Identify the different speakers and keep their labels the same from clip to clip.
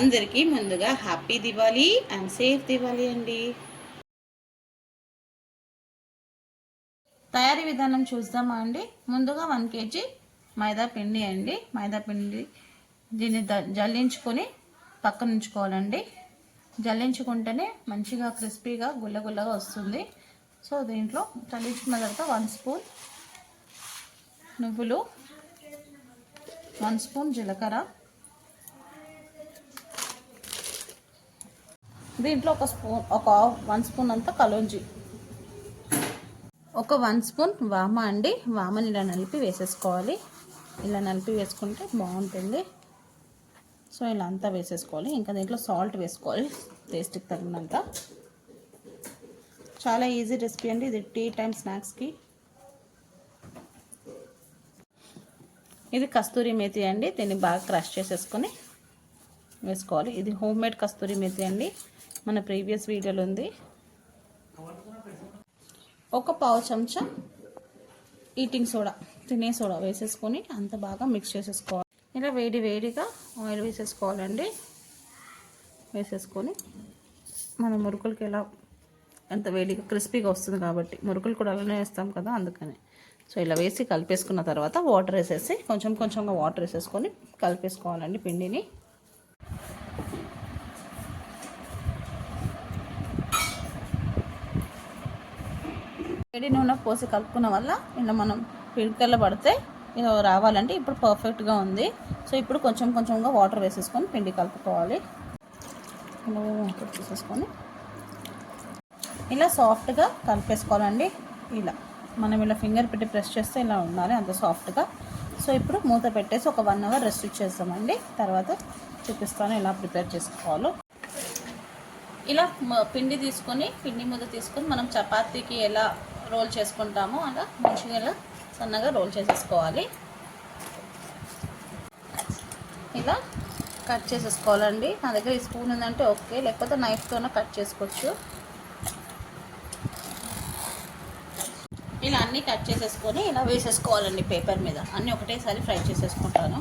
Speaker 1: అందరికీ ముందుగా happy Diwali and safe Diwali అండి. తయారీ విధానం చూద్దామా అండి. ముందుగా 1 kg మైదా పిండి అండి. మైదా పిండి దీన్ని జల్లించుకొని పక్కన ఉంచుకోవాలండి. జల్లించుకుంటేనే మంచిగా క్రిస్పీగా గుల్లగుల్లగా వస్తుంది. సో దీంట్లో జల్లించుకున్న తర్వాత 1 స్పూన్ నువ్వులు, 1 స్పూన్ జీలకర్ర, దీంట్లో ఒక 1 స్పూన్ అంతా కలోంజి, ఒక 1 స్పూన్ వామ అండి. వామని ఇలా నలిపి వేసేసుకోవాలి. ఇలా నలిపి వేసుకుంటే బాగుంటుంది. సో ఇలా అంతా వేసేసుకోవాలి. ఇంకా దీంట్లో సాల్ట్ వేసుకోవాలి టేస్ట్కి తగినంత. చాలా ఈజీ రెసిపీ అండి ఇది, టీ టైమ్ స్నాక్స్కి. ఇది కస్తూరి మేతి అండి. దీన్ని బాగా క్రష్ చేసేసుకొని వేసుకోవాలి. ఇది హోమ్ మేడ్ కస్తూరి మేతి అండి, మన ప్రీవియస్ వీడియోలో ఉంది. ఒక పావు చెంచా ఈటింగ్ సోడా, తినే సోడా వేసేసుకొని అంత బాగా మిక్స్ చేసేసుకోవాలి. ఇలా వేడిగా ఆయిల్ వేసేసుకోవాలండి. వేసేసుకొని మన మురుకులకి ఎలా ఎంత వేడిగా క్రిస్పీగా వస్తుంది కాబట్టి, మురుకులు కూడా అలానే వేస్తాం కదా అందుకని. సో ఇలా వేసి కలిపేసుకున్న తర్వాత వాటర్ వేసేసి కొంచెంగా వాటర్ వేసేసుకొని కలిపేసుకోవాలండి పిండిని. వేడి నూనె పోసి కలుపుకున్న వల్ల ఇలా మనం పిడికల్లో పడితే ఇలా రావాలంటే ఇప్పుడు పర్ఫెక్ట్గా ఉంది. సో ఇప్పుడు కొంచెంగా వాటర్ వేసేసుకొని పిండి కలుపుకోవాలి. ఇలా వాటర్ వేసేసుకొని ఇలా సాఫ్ట్గా కలిపేసుకోవాలండి. ఇలా మనం ఇలా ఫింగర్ పెట్టి ప్రెస్ చేస్తే ఇలా ఉండాలి, అంత సాఫ్ట్గా. సో ఇప్పుడు మూత పెట్టేసి ఒక 1 అవర్ రెస్ట్ ఇచ్చేస్తామండి. తర్వాత చూపిస్తాను ఎలా ప్రిపేర్ చేసుకోవాలో. ఇలా పిండి ముద్ద తీసుకొని మనం చపాతీకి ఎలా రోల్ చేసుకుంటామో అలా మంచిగా ఇలా సన్నగా రోల్ చేసేసుకోవాలి. ఇలా కట్ చేసేసుకోవాలండి. నా దగ్గర ఈ స్పూన్ ఉందంటే ఓకే, లేకపోతే నైఫ్తోనే కట్ చేసుకోవచ్చు. ఇలా అన్నీ కట్ చేసేసుకొని ఇలా వేసేసుకోవాలండి పేపర్ మీద. అన్నీ ఒకటేసారి ఫ్రై చేసేసుకుంటాను.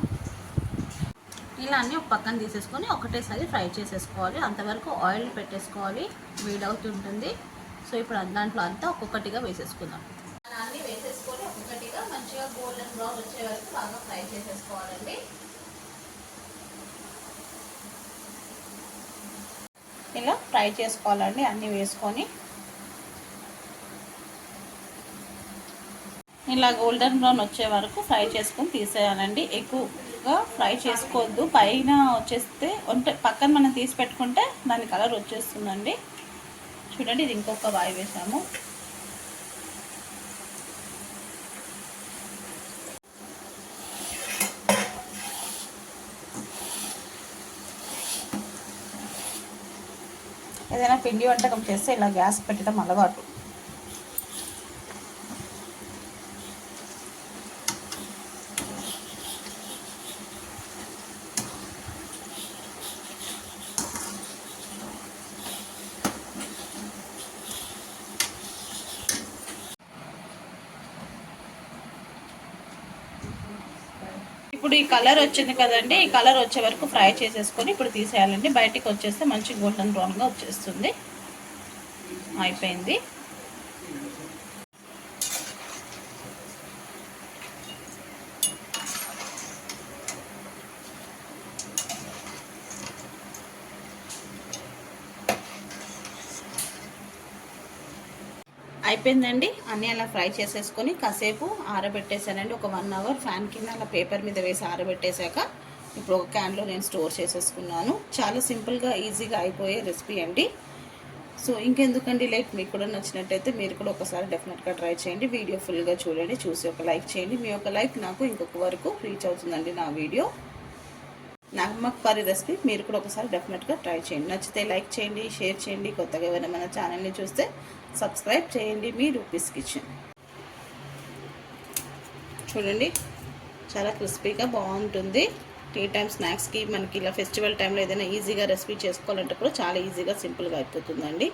Speaker 1: ఇలా అన్నీ ఒక పక్కన తీసేసుకొని ఒకటేసారి ఫ్రై చేసేసుకోవాలి. అంతవరకు ఆయిల్ పెట్టేసుకోవాలి, వేడవుతుంటుంది. సో ఇప్పుడు దాంట్లో అంతా ఒక్కొక్కటిగా వేసేసుకుందాం. అన్నీ వేసేసుకొని ఒక్కొక్కటిగా మంచిగా గోల్డెన్ బ్రౌన్ వచ్చే వరకు బాగా ఫ్రై చేసేసుకోవాలండి. ఇలా ఫ్రై చేసుకోవాలండి అన్నీ వేసుకొని. ఇలా గోల్డెన్ బ్రౌన్ వచ్చే వరకు ఫ్రై చేసుకొని తీసేయాలండి. ఎక్కువగా ఫ్రై చేసుకోవద్దు, పైన వచ్చేస్తే పక్కన మనం తీసి పెట్టుకుంటే దాని కలర్ వచ్చేస్తుందండి. చూడండి, ఇది ఇంకొక వాయి వేసాము. ఏదైనా పిండి వంటకం చేస్తే ఇలా గ్యాస్ పెట్టడం అలవాటు. ఇప్పుడు ఈ కలర్ వచ్చింది కదండి, ఈ కలర్ వచ్చే వరకు ఫ్రై చేసేసుకొని ఇప్పుడు తీసేయాలండి. బయటికి వచ్చేస్తే మంచి గోల్డెన్ బ్రౌన్గా వచ్చేస్తుంది. అయిపోయింది. అయిపోయిందండి. అన్నీ అలా ఫ్రై చేసేసుకొని కాసేపు ఆరబెట్టేసానండి. ఒక 1 అవర్ ఫ్యాన్ కింద అలా పేపర్ మీద వేసి ఆరబెట్టేశాక ఇప్పుడు ఒక క్యాన్లో నేను స్టోర్ చేసేసుకున్నాను. చాలా సింపుల్గా ఈజీగా అయిపోయే రెసిపీ అండి. సో ఇంకెందుకండి లేట్, మీకు కూడా నచ్చినట్టయితే మీరు కూడా ఒకసారి డెఫినెట్గా ట్రై చేయండి. వీడియో ఫుల్గా చూడండి, చూసి ఒక లైక్ చేయండి. మీ యొక్క లైక్ నాకు ఇంకొక వరకు రీచ్ అవుతుందండి నా వీడియో. నమ్మక్ కర్రీ రెసిపీ మీరు కూడా ఒకసారి డెఫినెట్గా ట్రై చేయండి. నచ్చితే లైక్ చేయండి, షేర్ చేయండి. కొత్తగా ఏమైనా మన ఛానల్ని చూస్తే సబ్స్క్రైబ్ చేయండి. మీ రూపీస్ కిచెన్. చూడండి, చాలా క్రిస్పీగా బాగుంటుంది. టీ టైమ్ స్నాక్స్కి మనకి ఇలా ఫెస్టివల్ టైంలో ఏదైనా ఈజీగా రెసిపీ చేసుకోవాలంటే కూడా చాలా ఈజీగా సింపుల్గా అయిపోతుందండి.